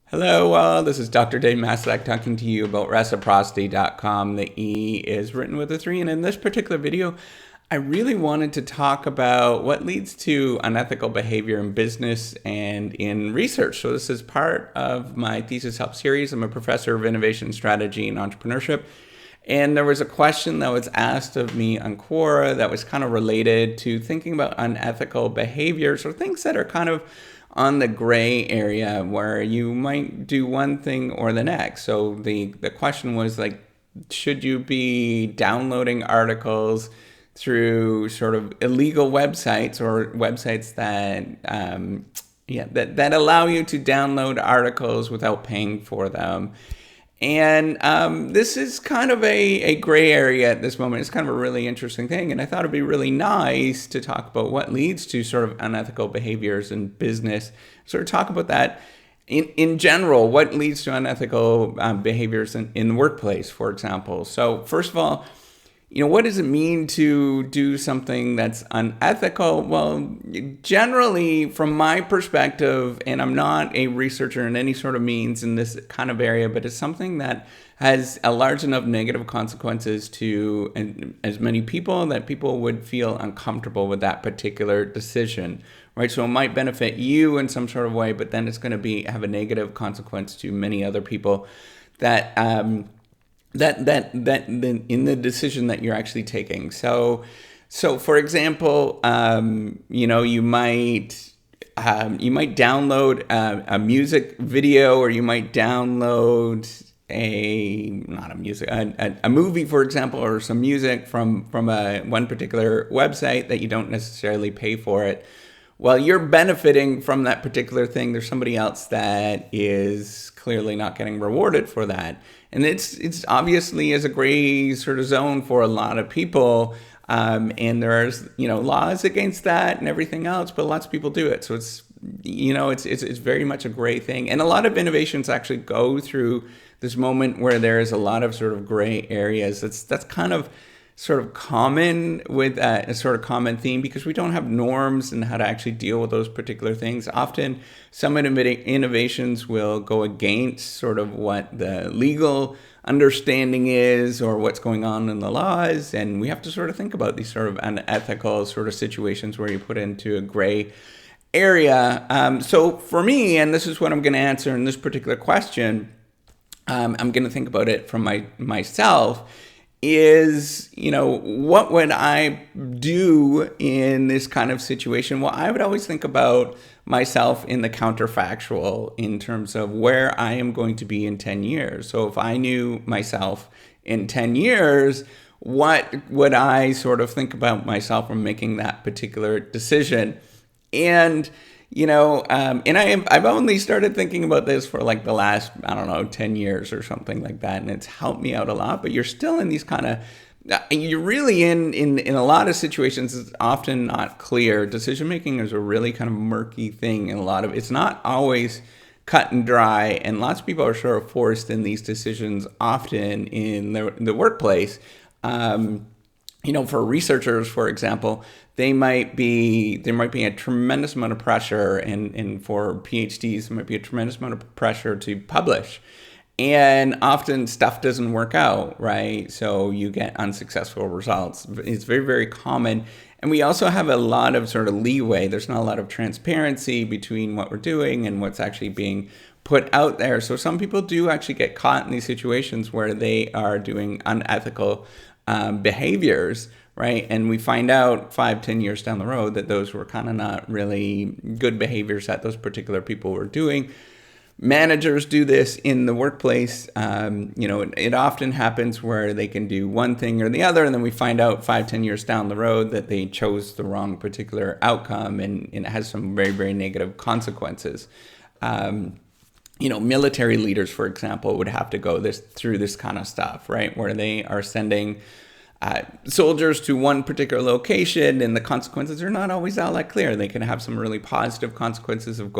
Hello, this is Dr. Dave Maslak talking to you about reciprocity.com. The E is written with a 3, and in this particular video, I really wanted to talk about what leads to unethical behavior in business and in research. So this is part of my Thesis Help series. I'm a professor of innovation strategy and entrepreneurship. And there was a question that was asked of me on Quora that was kind of related to thinking about unethical behaviors or things that are kind of on the gray area where you might do one thing or the next. So the question was like, should you be downloading articles through sort of illegal websites or websites that allow you to download articles without paying for them? And this is kind of a gray area at this moment. It's kind of a really interesting thing. And I thought it'd be really nice to talk about what leads to sort of unethical behaviors in business, sort of talk about that in general, what leads to unethical behaviors in the workplace, for example. So first of all, what does it mean to do something that's unethical? Well, generally, from my perspective, and I'm not a researcher in any sort of means in this kind of area, but it's something that has a large enough negative consequences to as many people that people would feel uncomfortable with that particular decision, right? So it might benefit you in some sort of way, but then it's going to have a negative consequence to many other people that in the decision that you're actually taking. So for example, you might download a music video, or you might download a movie, for example, or some music from one particular website that you don't necessarily pay for it. Well, you're benefiting from that particular thing. There's somebody else that is clearly not getting rewarded for that. And it's obviously is a gray sort of zone for a lot of people. And there's, laws against that and everything else, but lots of people do it. So it's very much a gray thing. And a lot of innovations actually go through this moment where there is a lot of sort of gray areas. That's kind of sort of common with a sort of common theme, because we don't have norms and how to actually deal with those particular things. Often some innovations will go against sort of what the legal understanding is or what's going on in the laws. And we have to sort of think about these sort of unethical sort of situations where you put into a gray area. So for me, and this is what I'm going to answer in this particular question, I'm going to think about it from myself, is, what would I do in this kind of situation? Well, I would always think about myself in the counterfactual in terms of where I am going to be in 10 years. So if I knew myself in 10 years, what would I sort of think about myself when making that particular decision? And I've only started thinking about this for like the last, 10 years or something like that. And it's helped me out a lot, but you're still in these you're really in a lot of situations, it's often not clear. Decision making is a really kind of murky thing. And it's not always cut and dry. And lots of people are sort of forced in these decisions often in the workplace. For researchers, for example, there might be a tremendous amount of pressure, and for PhDs, there might be a tremendous amount of pressure to publish. And often stuff doesn't work out, right? So you get unsuccessful results. It's very, very common. And we also have a lot of sort of leeway. There's not a lot of transparency between what we're doing and what's actually being put out there. So some people do actually get caught in these situations where they are doing unethical behaviors, right? And we find out 5-10 years down the road that those were kind of not really good behaviors that those particular people were doing. Managers do this in the workplace. It often happens where they can do one thing or the other, and then we find out 5-10 years down the road that they chose the wrong particular outcome, and it has some very, very negative consequences. Military leaders, for example, would have to go through this kind of stuff, right? Where they are sending soldiers to one particular location, and the consequences are not always all that clear. They can have some really positive consequences of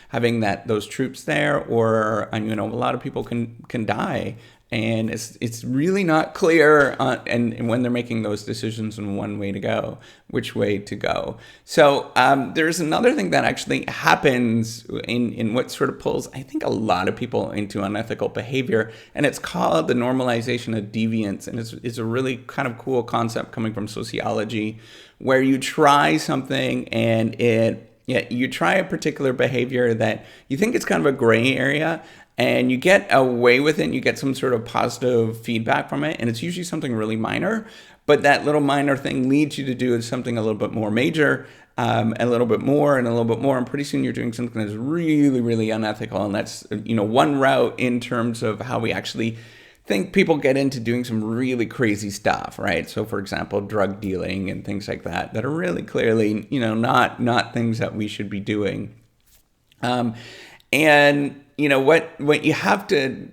having those troops there, or a lot of people can die And it's really not clear, and when they're making those decisions on one way to go, which way to go. So there's another thing that actually happens in what sort of pulls, I think, a lot of people into unethical behavior, and it's called the normalization of deviance. And it's a really kind of cool concept coming from sociology, where you try something and you try a particular behavior that you think it's kind of a gray area, and you get away with it, and you get some sort of positive feedback from it, and it's usually something really minor, but that little minor thing leads you to do something a little bit more major, a little bit more, and a little bit more, and pretty soon you're doing something that's really, really unethical. And that's, one route in terms of how we actually think people get into doing some really crazy stuff, right? So, for example, drug dealing and things like that are really clearly, not things that we should be doing. And what you have to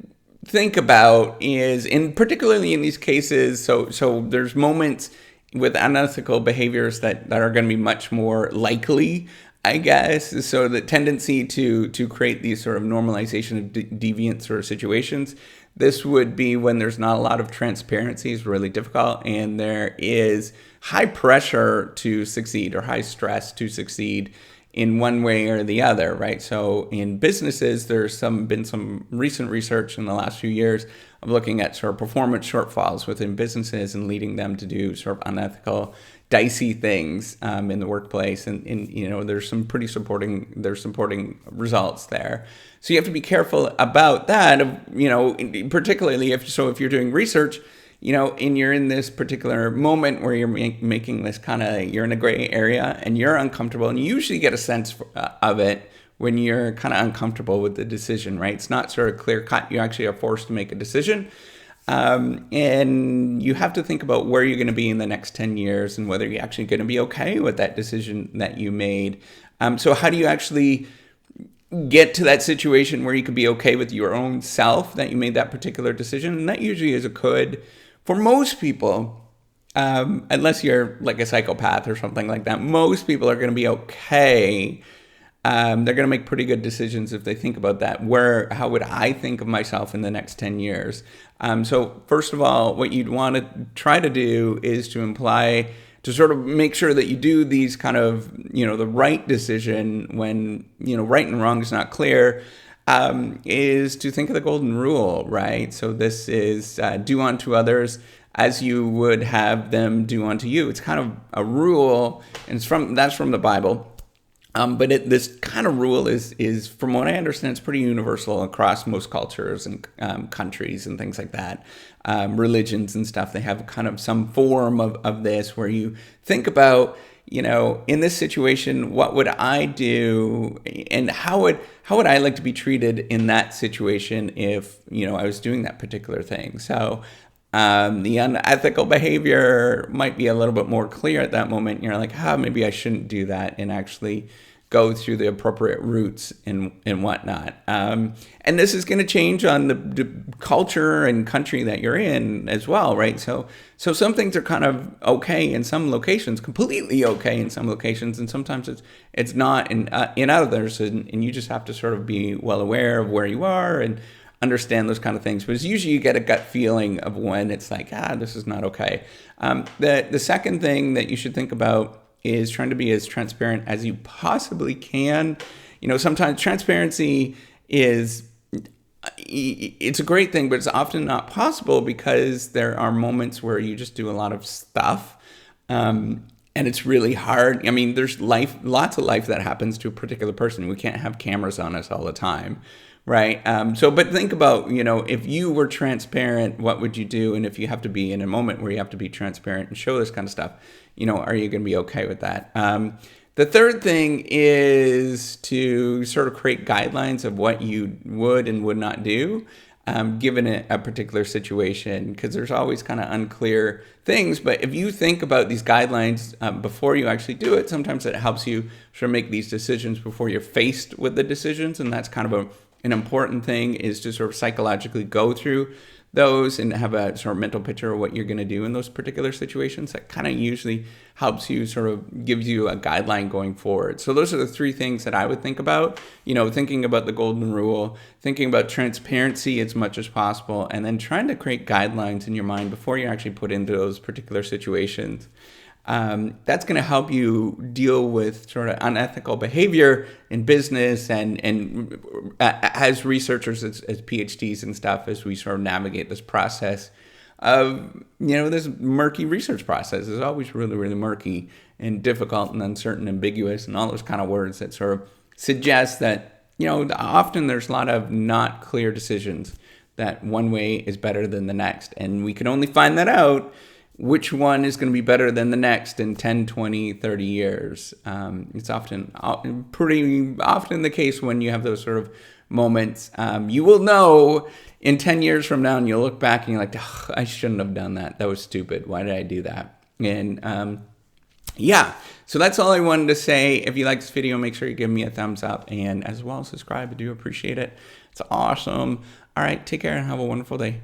think about is, particularly in these cases, so there's moments with unethical behaviors that are going to be much more likely, I guess. So the tendency to create these sort of normalization of deviant sort of situations, this would be when there's not a lot of transparency, is really difficult, and there is high pressure to succeed or high stress to succeed in one way or the other, right? So in businesses, there's been some recent research in the last few years of looking at sort of performance shortfalls within businesses and leading them to do sort of unethical, dicey things in the workplace, and there's some pretty supporting results there. So you have to be careful about that, particularly if you're doing research, and you're in this particular moment where you're making this you're in a gray area and you're uncomfortable, and you usually get a sense of it when you're kind of uncomfortable with the decision, right? It's not sort of clear cut. You actually are forced to make a decision. And you have to think about where you're going to be in the next 10 years and whether you're actually going to be okay with that decision that you made. So how do you actually get to that situation where you could be okay with your own self that you made that particular decision? And that usually is for most people, unless you're like a psychopath or something like that, most people are going to be okay. They're going to make pretty good decisions if they think about that. How would I think of myself in the next 10 years? So first of all, what you'd want to try to do is to sort of make sure that you do these kind of, the right decision when, right and wrong is not clear, is to think of the golden rule, right? So this is do unto others as you would have them do unto you. It's kind of a rule, and that's from the Bible. But this kind of rule is, from what I understand, it's pretty universal across most cultures and countries and things like that. Religions and stuff, they have kind of some form of this where you think about, in this situation, what would I do, and how would I like to be treated in that situation if, I was doing that particular thing. So the unethical behavior might be a little bit more clear at that moment. You're like, maybe I shouldn't do that, and actually go through the appropriate routes and whatnot. And this is going to change on the culture and country that you're in as well, right? So some things are kind of okay in some locations, completely okay in some locations, and sometimes it's not in others, and you just have to sort of be well aware of where you are and understand those kind of things. But it's usually you get a gut feeling of when it's like, this is not okay. The second thing that you should think about is trying to be as transparent as you possibly can. Sometimes transparency it's a great thing, but it's often not possible because there are moments where you just do a lot of stuff. And it's really hard. I mean, there's lots of life that happens to a particular person. We can't have cameras on us all the time, right? But think about, if you were transparent, what would you do? And if you have to be in a moment where you have to be transparent and show this kind of stuff, are you going to be okay with that? The third thing is to sort of create guidelines of what you would and would not do, given a particular situation, because there's always kind of unclear things. But if you think about these guidelines before you actually do it, sometimes it helps you sort of make these decisions before you're faced with the decisions. And that's kind of an important thing, is to sort of psychologically go through those and have a sort of mental picture of what you're going to do in those particular situations, that kind of usually helps you, sort of gives you a guideline going forward. So those are the three things that I would think about, thinking about the golden rule, thinking about transparency as much as possible, and then trying to create guidelines in your mind before you actually put into those particular situations. That's going to help you deal with sort of unethical behavior in business and as researchers, as PhDs and stuff, as we sort of navigate this process of, this murky research process is always really, really murky and difficult and uncertain, ambiguous, and all those kind of words that sort of suggest that, often there's a lot of not clear decisions that one way is better than the next. And we can only find that out which one is going to be better than the next in 10, 20, 30 years. It's pretty often the case when you have those sort of moments. You will know in 10 years from now, and you'll look back and you're like, I shouldn't have done that. That was stupid. Why did I do that? And so that's all I wanted to say. If you like this video, make sure you give me a thumbs up, and as well subscribe. I do appreciate it. It's awesome. All right, take care and have a wonderful day.